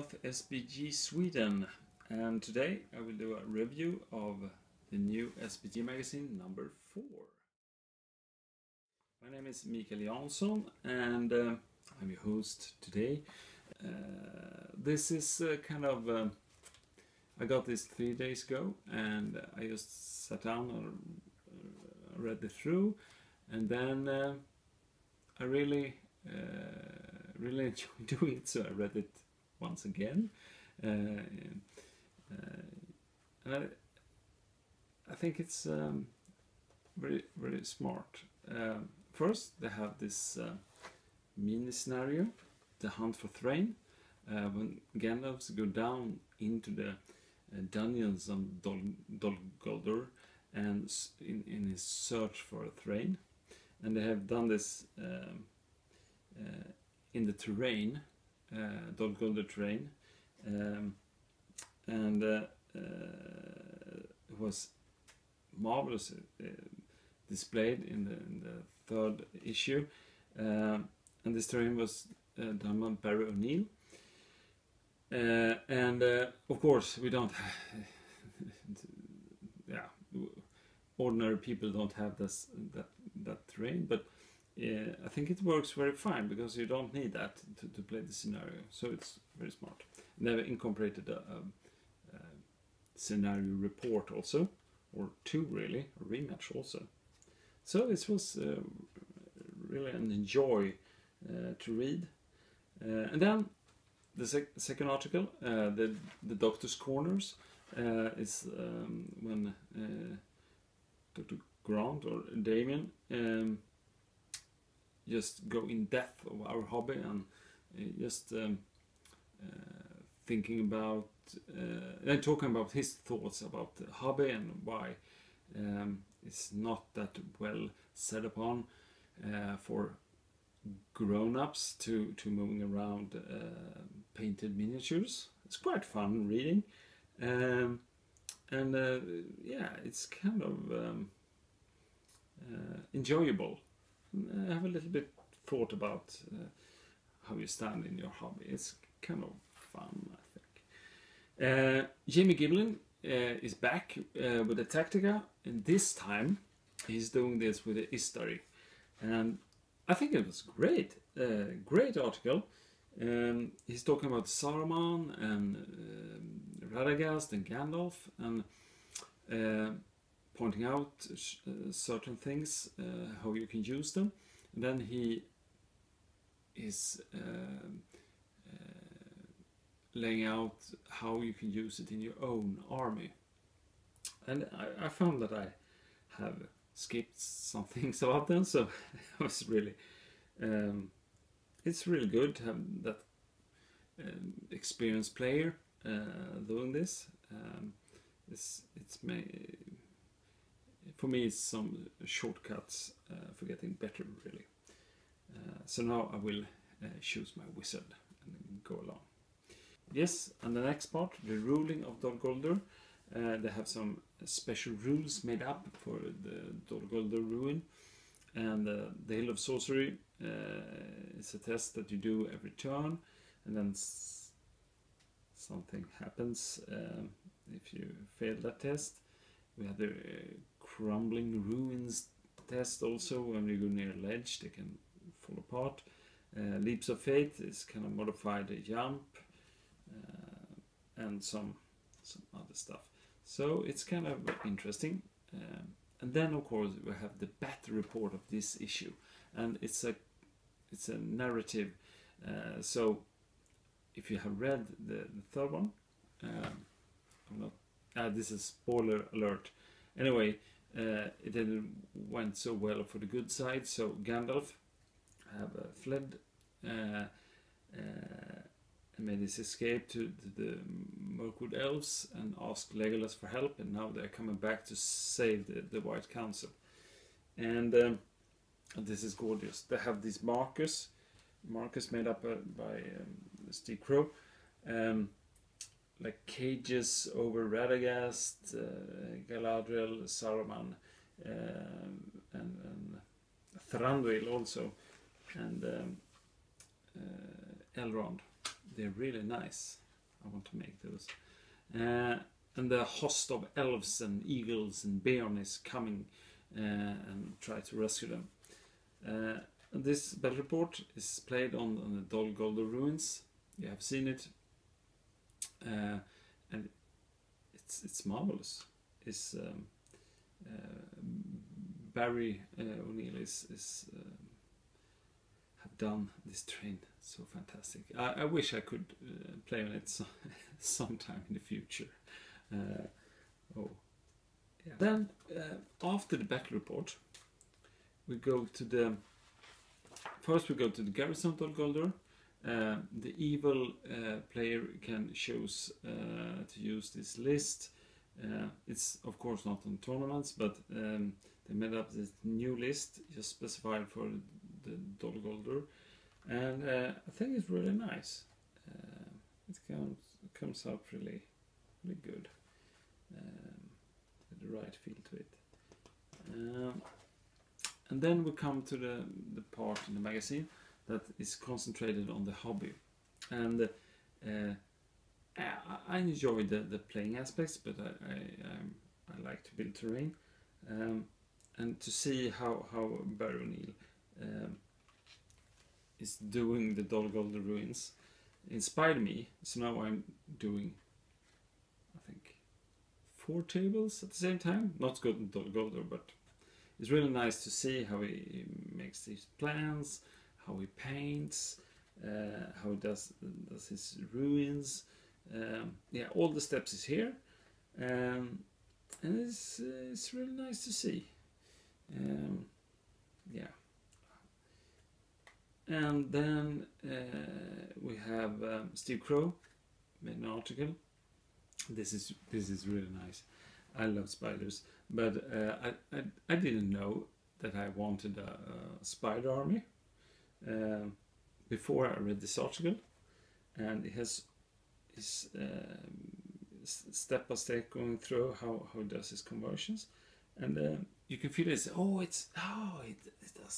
of SBG Sweden, and today I will do a review of the new SBG Magazine number 4. My name is Mikael Jansson and I'm your host today. This is I got this 3 days ago and I just sat down and read it through, and then I really enjoyed doing it, so I read it once again. And I think it's very, very smart. First, they have this mini scenario, the hunt for Thrain, when Gandalf go down into the dungeons of Dol Guldur and in his search for Thrain. And they have done this in the terrain, Dol Guldur terrain, and it was marvelous displayed in the third issue, and this terrain was done by Barry O'Neill, and of course we don't ordinary people don't have that terrain, but I think it works very fine because you don't need that to play the scenario, so it's very smart. And they've incorporated a scenario report also, or two really, a rematch also. So this was really an enjoy to read. And then the second article, the Doctor's Corners, is when Dr. Grant or Damien just go in depth of our hobby and just thinking about and talking about his thoughts about the hobby and why it's not that well set upon for grown-ups to moving around painted miniatures. It's quite fun reading, and yeah, it's kind of enjoyable. I have a little bit thought about how you stand in your hobby. It's kind of fun, I think. Jamie Giblin is back with the Tactica, and this time he's doing this with the Istari, and I think it was great. Great article. He's talking about Saruman and Radagast and Gandalf, and pointing out certain things, how you can use them. And then he is laying out how you can use it in your own army. And I found that I have skipped some things about them, so I was really it's really good to have that experienced player doing this. For me, it's some shortcuts for getting better, really. So now I will choose my wizard and go along. Yes, and the next part, the ruling of Dol Guldur. They have some special rules made up for the Dol Guldur ruin. And the Hill of Sorcery is a test that you do every turn, and then something happens if you fail that test. We have the Crumbling Ruins test also. When you go near a ledge, they can fall apart. Leaps of Fate is kind of modified jump, and some other stuff. So it's kind of interesting. And then of course we have the battle report of this issue, and it's a narrative. So if you have read the third one, this is spoiler alert. Anyway, it didn't went so well for the good side. So Gandalf have fled and made his escape to the Mirkwood Elves and asked Legolas for help, and now they're coming back to save the White Council. And this is gorgeous. They have this Marcus made up by Steve Crow, like cages over Radagast, Galadriel, Saruman, and Thranduil also, and Elrond. They're really nice. I want to make those. And the host of elves and eagles and bairns coming and try to rescue them. And this battle report is played on the Dol Guldur ruins. You have seen it, and it's marvelous. It's Barry O'Neill is have done this train so fantastic. I wish I could play on it sometime in the future. Yeah. Then after the battle report, we go to the garrison Dol Guldur. The evil player can choose to use this list. It's of course not on tournaments, but they made up this new list just specified for the Dol Guldur, and I think it's really nice. It comes out really good, with the right feel to it. And then we come to the part in the magazine that is concentrated on the hobby, and I enjoy the playing aspects, but I like to build terrain, and to see how Barry O'Neill is doing the Dol Guldur ruins inspired me. So now I'm doing, I think, 4 tables at the same time. Not good in Dol Guldur, but it's really nice to see how he makes these plans, how he paints, how he does his ruins. Yeah, all the steps is here, and it's really nice to see. Yeah, and then we have Steve Crow made an article. This is really nice. I love spiders, but I didn't know that I wanted a spider army before I read this article, and it has his step by step going through how he does his conversions, and you can feel it. It does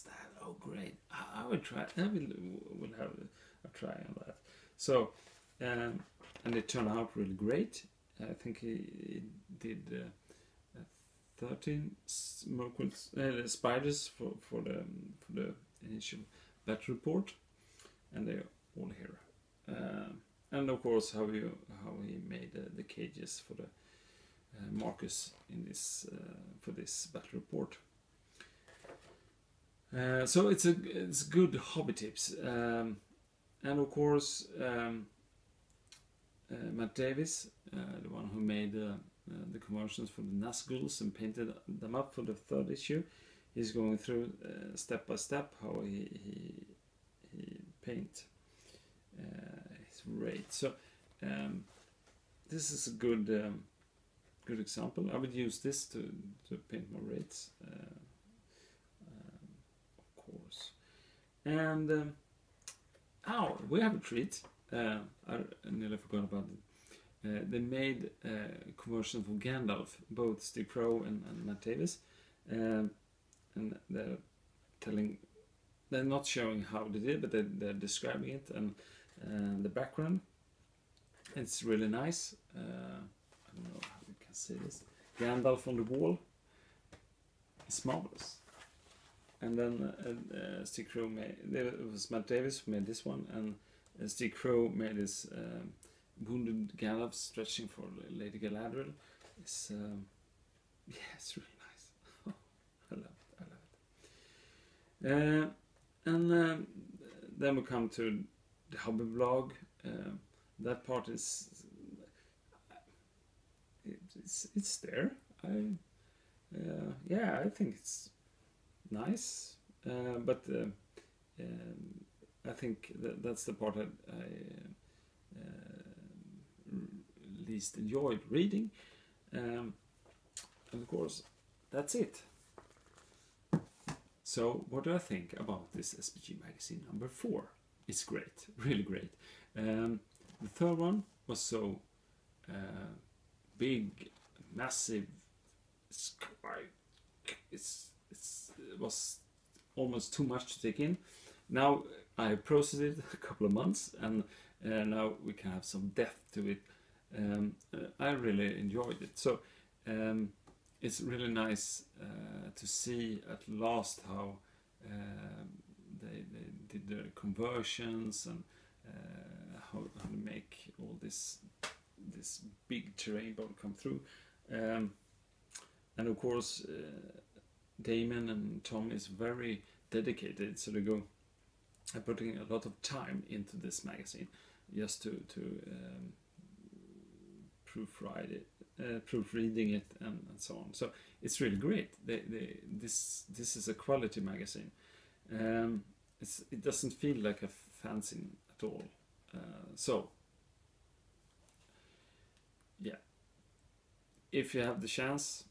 that. Oh, great! I will try. I will have a try on that. So, and it turned out really great. I think he did 13 spiders for the initial battle report, and they're all here. And of course, how he made the cages for the markers in this for this battle report. So it's good hobby tips, and of course Matt Davis, the one who made the conversions for the Nazguls and painted them up for the 3rd issue, he's going through step by step how he paint his raids. So this is a good example. I would use this to paint my raids, of course. And we have a treat. I nearly forgot about it. They made a conversion for Gandalf, both Steve Crow and Matt Davis, and they're not showing how they did, but they're describing it, and the background. It's really nice. I don't know how you can see this. Gandalf on the wall. It's marvelous. And then Steve Crow it was Matt Davis who made this one, and Steve Crow made this wounded Gandalf stretching for Lady Galadriel. It's it's really nice. I love it. And then we come to the hobby blog. That part is it's there. I think it's nice, but I think that's the part that I least enjoyed reading, and of course that's it. So what do I think about this SBG Magazine number 4? It's great, really great. The 3rd one was so big, massive. It was almost too much to take in. Now I processed it a couple of months, and now we can have some depth to it. I really enjoyed it. So it's really nice to see at last how they did the conversions and how to make all this big terrain board come through. And of course, Damon and Tom is very dedicated, so they go putting a lot of time into this magazine just to proofreading it and so on. So it's really great. This is a quality magazine. It doesn't feel like a fanzine at all. So yeah, if you have the chance,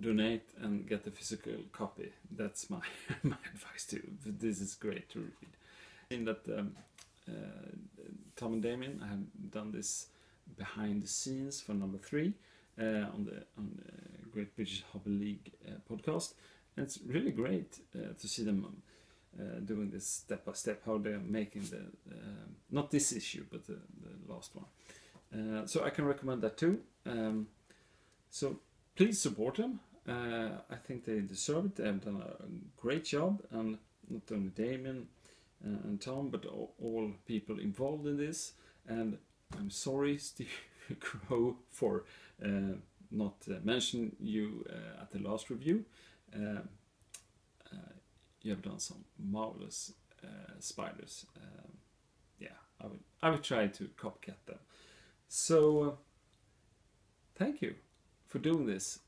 donate and get a physical copy. That's my my advice too. This is great to read. In that Tom and Damien have done this behind the scenes for number 3 on the Great British Hobby League podcast, and it's really great to see them doing this step by step, how they're making the not this issue but the last one. So I can recommend that too. So please support them. I think they deserve it. They have done a great job, and not only Damien and Tom, but all people involved in this. And I'm sorry, Steve Crow, for not mentioning you at the last review. You have done some marvelous spiders. Yeah, I will try to copycat them. So thank you for doing this,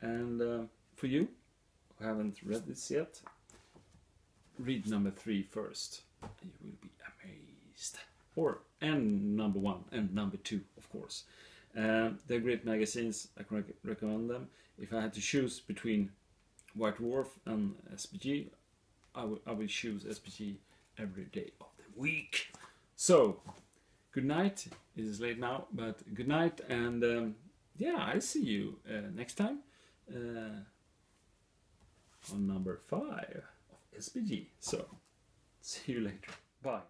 and for you who haven't read this yet, read number 3 first, and you will be amazed. And number 1 and number 2, of course. They're great magazines. I can recommend them. If I had to choose between White Dwarf and SBG, I will choose SBG every day of the week. So, good night. It is late now, but good night, and yeah, I see you next time on number 5 of SBG. So, see you later. Bye.